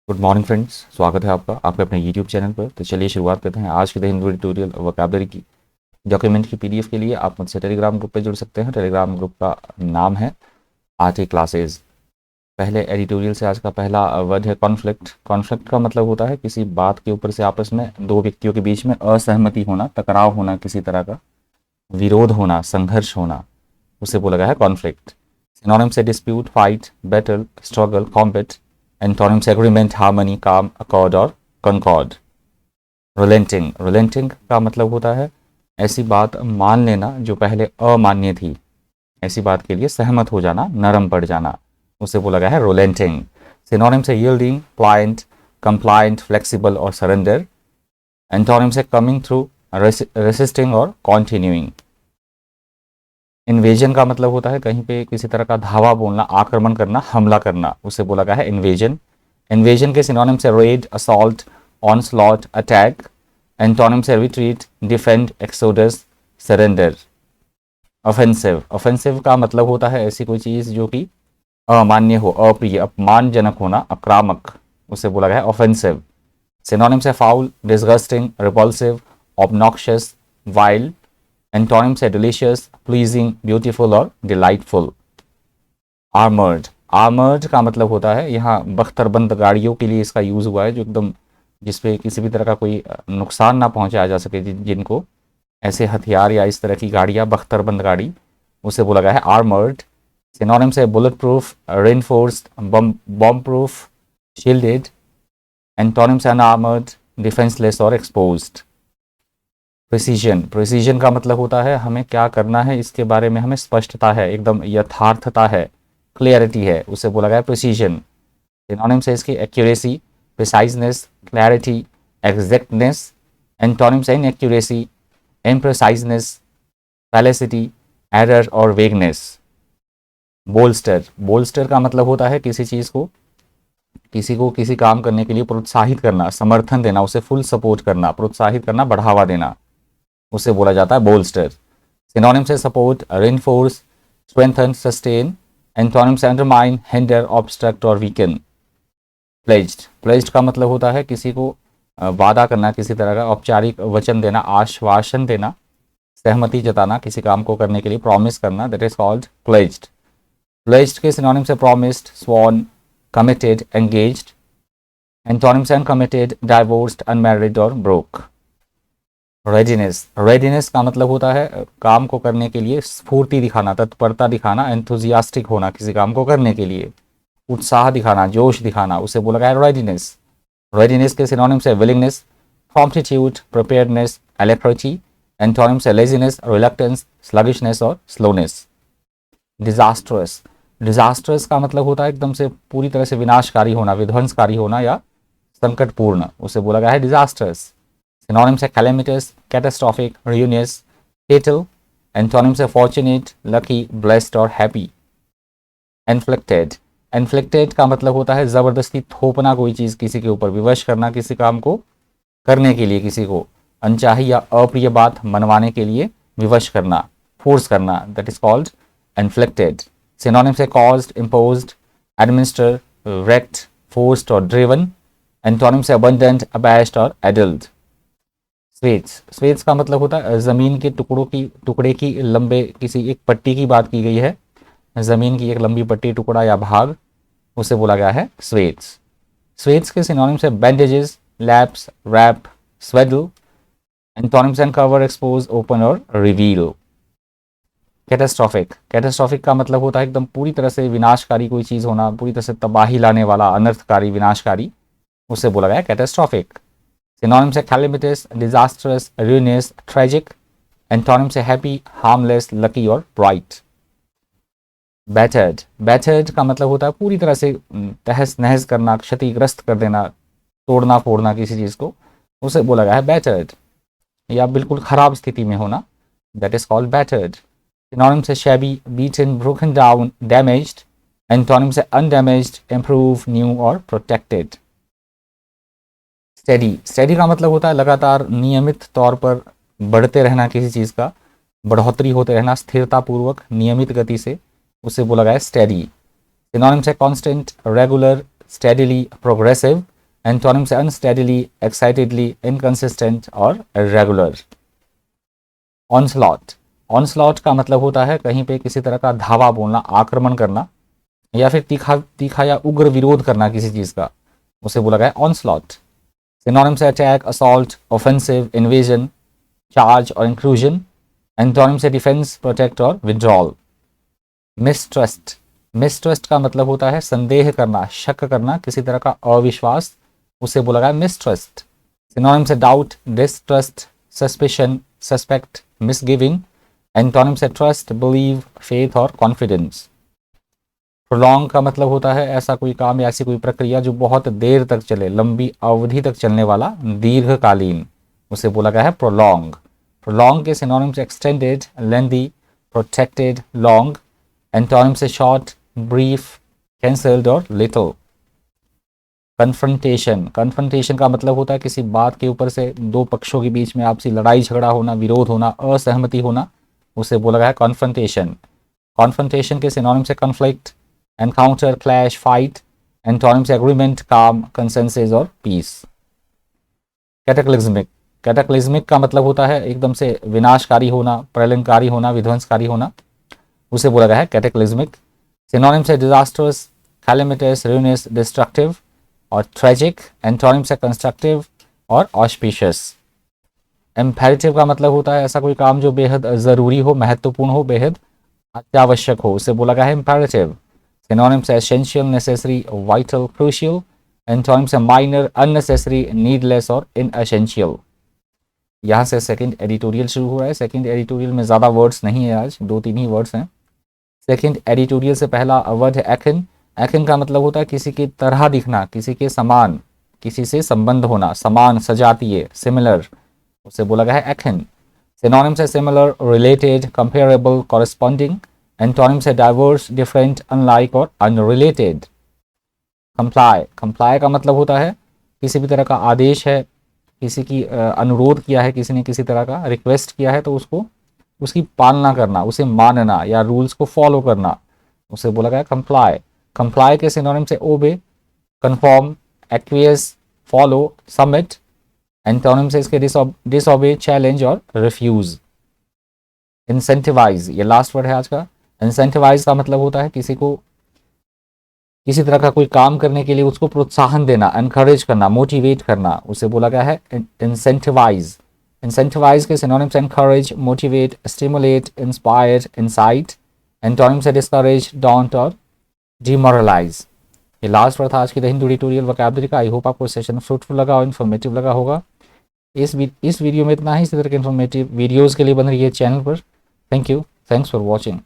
Good morning friends, स्वागत है आपका आपके अपने यूट्यूब चैनल पर। तो चलिए शुरुआत करते हैं आज के द हिंदू ट्यूटोरियल वोकैबुलरी की। डॉक्यूमेंट की पीडीएफ के लिए आप मुझसे टेलीग्राम ग्रुप पे जुड़ सकते हैं। टेलीग्राम ग्रुप का नाम है आरटी क्लासेज। पहले एडिटोरियल से आज का पहला वर्ड है कॉन्फ्लिक्ट। कॉन्फ्लिक्ट का मतलब होता है किसी बात के ऊपर से आपस में दो व्यक्तियों के बीच में असहमति होना, टकराव होना, किसी तरह का विरोध होना, संघर्ष होना, उसे बोला गया है कॉन्फ्लिक्ट। सिनोनिम से dispute, fight, battle, struggle, combat. Antonym से एग्रीमेंट, हार्मनी, काम, अकॉर्ड और कॉन्कॉर्ड। रिलेंटिंग, रिलेंटिंग का मतलब होता है ऐसी बात मान लेना जो पहले अमान्य थी, ऐसी बात के लिए सहमत हो जाना, नरम पड़ जाना, उसे बोला गया है रिलेंटिंग। सिनोनिम से यील्डिंग, प्लायंट, कंप्लायंट, फ्लेक्सिबल और सरेंडर। एंटोनिम से कमिंग थ्रू, रेसिस्टिंग और कॉन्टिन्यूइंग। इन्वेजन का मतलब होता है कहीं पे किसी तरह का धावा बोलना, आक्रमण करना, हमला करना, उसे बोला गया है इन्वेजन। इन्वेजन के सिनोनिम से raid, assault, onslaught, attack. Antonym से retreat, defend, exodus, surrender. Offensive, offensive का मतलब होता है ऐसी कोई चीज़ जो कि अमान्य हो, अप्रिय, अपमानजनक होना, आक्रामक, उसे बोला गया है ऑफेंसिव। सिनोनिम से foul, disgusting, repulsive, obnoxious, wild. Antonym से डिलीशियस, प्लीजिंग, ब्यूटीफुल और डिलाइटफुल। आर्मर्ड, आर्मर्ड का मतलब होता है यहाँ बख्तरबंद गाड़ियों के लिए इसका यूज़ हुआ है, जो एकदम जिसपे किसी भी तरह का कोई नुकसान ना पहुंचाया जा सके, जिनको ऐसे हथियार या इस तरह की गाड़ियाँ, बख्तरबंद गाड़ी, उसे बोला गया है आर्मर्ड। सिनोनिम से bullet proof, reinforced, bomb proof, shielded. Antonym से अनआर्मर्ड, डिफेंसलेस और एक्सपोज्ड। प्रिसीजन, प्रिसीजन का मतलब होता है हमें क्या करना है इसके बारे में हमें स्पष्टता है, एकदम यथार्थता है, क्लियरिटी है, उसे बोला गया प्रिसीजन। सिनोनिम से इसकी एक्यूरेसी, प्रिसाइजनेस, क्लैरिटी, एग्जैक्टनेस। एंटोनिम से इनएक्यूरेसी, इम्प्रिसाइजनेस, फैलेसिटी, एरर और वेगनेस। बोल्स्टर, बोल्स्टर का मतलब होता है किसी चीज़ को, किसी को किसी काम करने के लिए प्रोत्साहित करना, समर्थन देना, उसे फुल सपोर्ट करना, प्रोत्साहित करना, बढ़ावा देना, उसे बोला जाता है बोल्स्टर। सिनोनिम से support, reinforce, strengthen, sustain. Antonym से अंडरमाइन, हिंडर, ऑब्स्ट्रक्ट और वीकन। प्लेज्ड, प्लेज्ड का मतलब होता है किसी को वादा करना, किसी तरह का औपचारिक वचन देना, आश्वासन देना, सहमति जताना, किसी काम को करने के लिए प्रॉमिस करना, that is called pledged. Pledged के सिनोनिम से promised, sworn, committed, engaged. Antonym से अनकमिटेड, डाइवोर्स्ड, अनमैरिड और ब्रोक। रेडीनेस, रेडीनेस का मतलब होता है काम को करने के लिए स्फूर्ति दिखाना, तत्परता दिखाना, एंथुजियास्टिक होना, किसी काम को करने के लिए उत्साह दिखाना, जोश दिखाना, उसे बोला गया है रेडीनेस। रेडीनेस के सिनोनिम से विलिंगनेस, प्रॉम्प्टिट्यूड, प्रिपेयर्डनेस, एलेक्ट्रिटी। एंटोनिम से लेजीनेस, रिलक्टेंस, स्लगिशनेस और स्लोनेस। डिजास्ट्रस, डिजास्ट्रस का मतलब होता है एकदम से पूरी तरह से विनाशकारी होना, विध्वंसकारी होना या संकटपूर्ण, उसे बोला गया है डिजास्ट्रस। Synonyms है calamitous, catastrophic, ruinous, fatal. Antonyms है fortunate, lucky, blessed और happy. Inflicted, inflicted का मतलब होता है ज़बरदस्ती थोपना कोई चीज़ किसी के ऊपर, विवश करना किसी काम को करने के लिए, किसी को अनचाही या अप्रिय बात मनवाने के लिए विवश करना, फोर्स करना, that is called inflicted. Synonyms है caused, imposed, administer, wrecked, forced और driven. Antonyms है abundant, abashed और adult. स्वेट्स, स्वेट्स का मतलब होता है ज़मीन के टुकड़े की लंबे किसी एक पट्टी की बात की गई है, ज़मीन की एक लंबी पट्टी, टुकड़ा या भाग, उसे बोला गया है स्वेट्स। स्वेट्स के सिनोनिम्स है bandages, laps, wrap, swaddle. Antonyms uncover, expose, open और रिवील। कैटास्ट्रॉफिक, कैटास्ट्रॉफिक का मतलब होता है एकदम पूरी तरह से विनाशकारी कोई चीज़ होना, पूरी तरह से तबाही लाने वाला, अनर्थकारी, विनाशकारी, उसे बोला गया कैटास्ट्रॉफिक। Synonyms है calamitous, disastrous, ruinous, tragic. Antonyms है happy, harmless, lucky और bright. Battered, battered का मतलब होता है पूरी तरह से तहस नहस करना, क्षतिग्रस्त कर देना, तोड़ना फोड़ना किसी चीज़ को, उसे बोला गया है battered, या बिल्कुल खराब स्थिति में होना, that is called battered. Synonyms है shabby, beaten, broken down, damaged. Antonyms है undamaged, improve, new और protected. स्टेडी, स्टेडी का मतलब होता है लगातार नियमित तौर पर बढ़ते रहना, किसी चीज़ का बढ़ोतरी होते रहना, स्थिरता पूर्वक नियमित गति से, उसे बोला गया है स्टेडी। सिनोनिम्स है constant, regular, steadily, progressive. Antonyms है अनस्टेडीली, एक्साइटेडली, इनकंसिस्टेंट और रेगुलर। ऑनस्लॉट, ऑनस्लॉट का मतलब होता है कहीं पे किसी तरह का धावा बोलना, आक्रमण करना, या फिर तीखा तीखा या उग्र विरोध करना किसी चीज का, उसे बोला गया ऑनस्लॉट। सिनोनिम्स है attack, assault, offensive, invasion, charge और इंक्लूजन। एंटोनिम्स है डिफेंस, प्रोटेक्ट और विड्रॉल। मिसट्रस्ट, मिसट्रस्ट का मतलब होता है संदेह करना, शक करना, किसी तरह का अविश्वास, उसे बोला गया मिसट्रस्ट। सिनोनिम्स है डाउट, डिसट्रस्ट, सस्पिशन, सस्पेक्ट, मिसगिविंग। एंटोनिम्स है ट्रस्ट, बिलीव, फेथ और कॉन्फिडेंस। प्रोलॉन्ग का मतलब होता है ऐसा कोई काम या ऐसी कोई प्रक्रिया जो बहुत देर तक चले, लंबी अवधि तक चलने वाला, दीर्घकालीन, उसे बोला गया है प्रोलॉन्ग। प्रोलॉन्ग के सिनोनिम्स एक्सटेंडेड, लेंदी, प्रोटेक्टेड, लॉन्ग। एंटोनिम से शॉर्ट, ब्रीफ, कैंसल्ड और लिटिल। कन्फ्रंटेशन, कन्फ्रंटेशन का मतलब होता है किसी बात के ऊपर से दो पक्षों के बीच में आपसी लड़ाई झगड़ा होना, विरोध होना, असहमति होना, उसे बोला गया है कॉन्फ्रंटेशन। कॉन्फ्रंटेशन के सिनोनिम से conflict, encounter, clash, fight. Antonym से एग्रीमेंट, काम, कंसेंसस और पीस। कैटेक्लिज्मिक, कैटेक्लिज्मिक का मतलब होता है एकदम से विनाशकारी होना, प्रलयंकारी होना, विध्वंसकारी होना, उसे बोला गया है कैटेक्लिज्मिक। सिनोनिम से डिजास्टर्स, कैलेमिटस, रूइनस, डिस्ट्रक्टिव और ट्रेजिक। एंटोनिम से कंस्ट्रक्टिव और ऑस्पिशियस। इम्पेरेटिव का मतलब होता है ऐसा कोई काम जो बेहद ज़रूरी हो, महत्वपूर्ण हो, बेहद अत्यावश्यक हो, उसे बोला गया है इम्पेरेटिव। सिनोनिम से essential, necessary, vital, crucial. Antonym से माइनर, अननेसेसरी, नीडलेस और इनएसेंशियल। यहाँ से सेकंड एडिटोरियल शुरू हो रहा है। सेकंड एडिटोरियल में ज़्यादा वर्ड्स नहीं है, आज 2-3 ही वर्ड्स हैं। सेकंड एडिटोरियल से पहला वर्ड है एकिन। एकिन का मतलब होता है किसी की तरह दिखना, किसी के समान, किसी से संबंध होना, समान, सजातीय, सिमिलर, उसे बोला गया है एकिन। सिनोनिम से similar, related, comparable, corresponding. Antonym से डाइवर्स, डिफरेंट, अनलाइक और अनरिलेटेड। कंप्लाई, कंप्लाई का मतलब होता है किसी भी तरह का आदेश है, किसी की अनुरोध किया है, किसी ने किसी तरह का रिक्वेस्ट किया है तो उसको उसकी पालना करना, उसे मानना या रूल्स को फॉलो करना, उसे बोला गया कंप्लाई। कंप्लाई के सिनोनिम से obey, conform, acquiesce, follow, submit. Antonym से इसके डिसओबे, चैलेंज और रिफ्यूज। इंसेंटिवाइज, ये लास्ट वर्ड है आज का। इंसेंटिवाइज का मतलब होता है किसी को किसी तरह का कोई काम करने के लिए उसको प्रोत्साहन देना, एनकरेज करना, मोटिवेट करना, उसे बोला गया है इंसेंटिवाइज। इंसेंटिवाइज के synonyms encourage, motivate, stimulate, inspire, insight. Antonym से डिस्करेज, डोंट और डिमोरलाइज। ये लास्ट वर्ड था आज की द हिंदू ट्यूटोरियल वोकैबुलरी का। आई होप आपको सेशन फ्रूटफुल लगा और इन्फॉर्मेटिव लगा होगा। इस वीडियो में इतना ही। इसी तरह के इन्फॉर्मेटिव वीडियोज़ के लिए बन रही है चैनल पर। Thank you, thanks for watching.